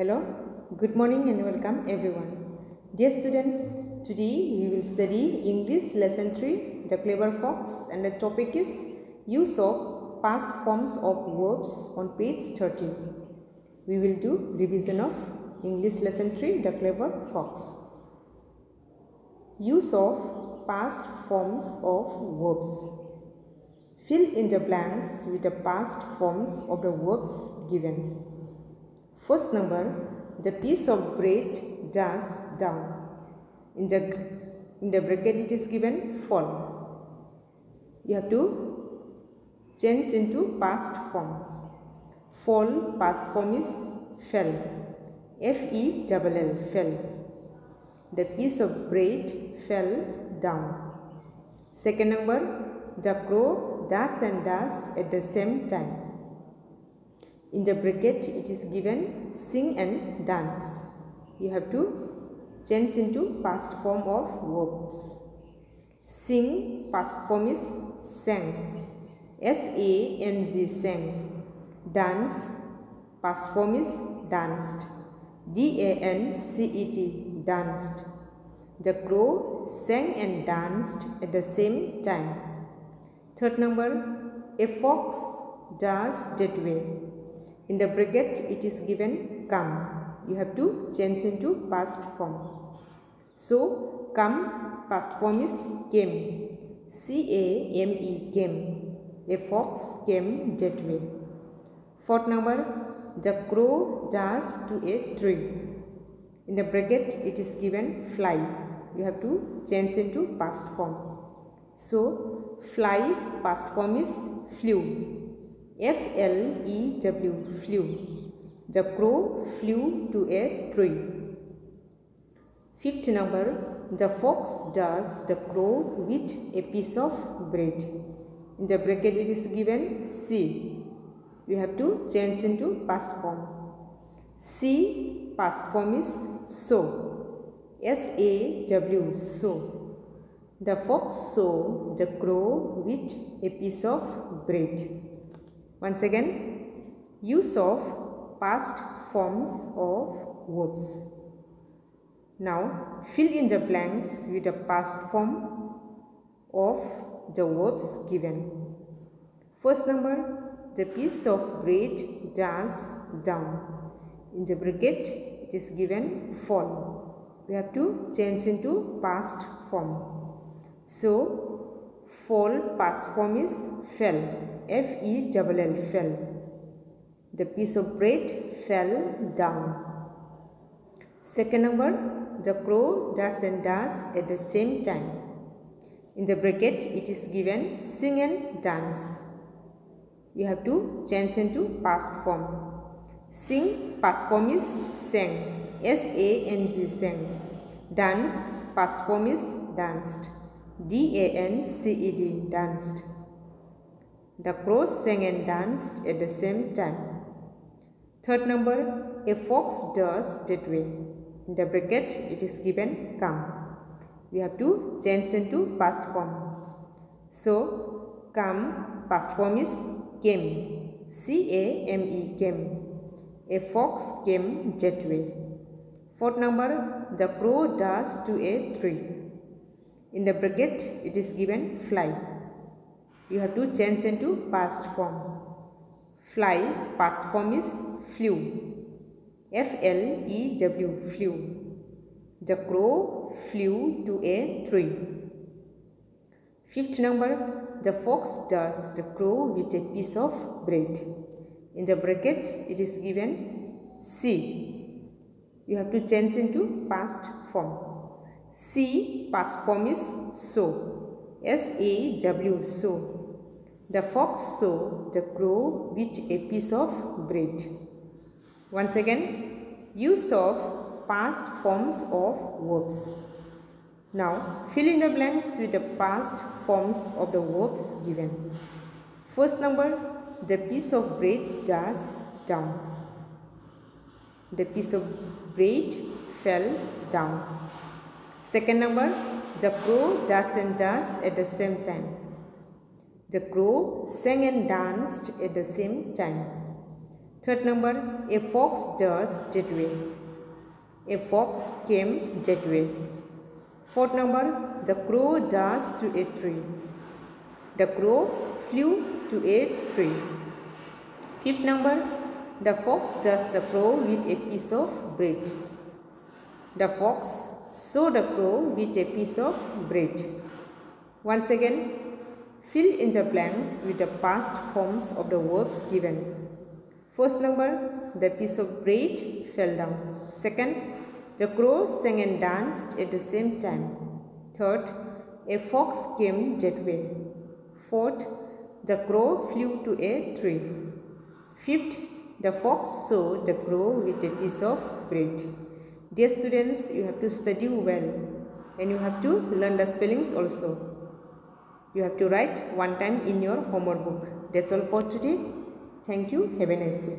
Hello, good morning and welcome everyone. Dear students, today we will study English lesson 3, The Clever Fox, and the topic is use of past forms of verbs on page 30. We will do revision of English lesson 3, The Clever Fox. Use of past forms of verbs. Fill in the blanks with the past forms of the verbs given. First number, the piece of bread does down. In the bracket it is given fall. You have to change into past form. Fall, past form is fell. F-E-L-L, fell. The piece of bread fell down. Second number, the crow does and does at the same time. In the bracket it is given sing and dance. You have to change into past form of verbs. Sing, past form is sang. S-A-N-G, sang. Dance, past form is danced. D-A-N-C-E-T, danced. The crow sang and danced at the same time. Third number, a fox does that way. In the bracket it is given come. You have to change into past form. So come, past form is came. C-A-M-E, came. A fox came that way. Fourth number, the crow does to a tree. In the bracket it is given fly. You have to change into past form. So fly, past form is flew. F-L-E-W, flew. The crow flew to a tree. Fifth number, the fox does the crow with a piece of bread. In the bracket it is given see. You have to change into past form. See, past form is sow. S-A-W, sow. The fox saw the crow with a piece of bread. Once again, use of past forms of verbs. Now, fill in the blanks with the past form of the verbs given. First number, the piece of bread does down. In the bracket, it is given fall. We have to change into past form. So, fall, past form is fell. F-E-L-L, fell. The piece of bread fell down. Second number, the crow does and does at the same time. In the bracket it is given sing and dance. You have to change into past form. Sing, past form is sang. S-A-N-G, sang. Dance, past form is danced. D-A-N-C-E-D, danced. The crow sang and danced at the same time. Third number, a fox does that way. In the bracket it is given come. We have to change into past form. So, come, past form is came. C-A-M-E, came. A fox came that way. Fourth number, the crow does to a tree. In the bracket it is given fly. You have to change into past form. Fly, past form is flew. F-L-E-W, flew. The crow flew to a tree. Fifth number, the fox does the crow with a piece of bread. In the bracket it is given see. You have to change into past form. See, past form is sow. S-A-W, sow. The fox saw the crow with a piece of bread. Once again, use of past forms of verbs. Now, fill in the blanks with the past forms of the verbs given. First number, the piece of bread does down. The piece of bread fell down. Second number, the crow does and does at the same time. The crow sang and danced at the same time. Third number, a fox does that way. A fox came that way. Fourth number, the crow does to a tree. The crow flew to a tree. Fifth number, the fox does the crow with a piece of bread. The fox saw the crow with a piece of bread. Once again, fill in the blanks with the past forms of the verbs given. First number, the piece of bread fell down. Second, the crow sang and danced at the same time. Third, a fox came that way. Fourth, the crow flew to a tree. Fifth, the fox saw the crow with a piece of bread. Dear students, you have to study well and you have to learn the spellings also. You have to write one time in your homework book. That's all for today. Thank you. Have a nice day.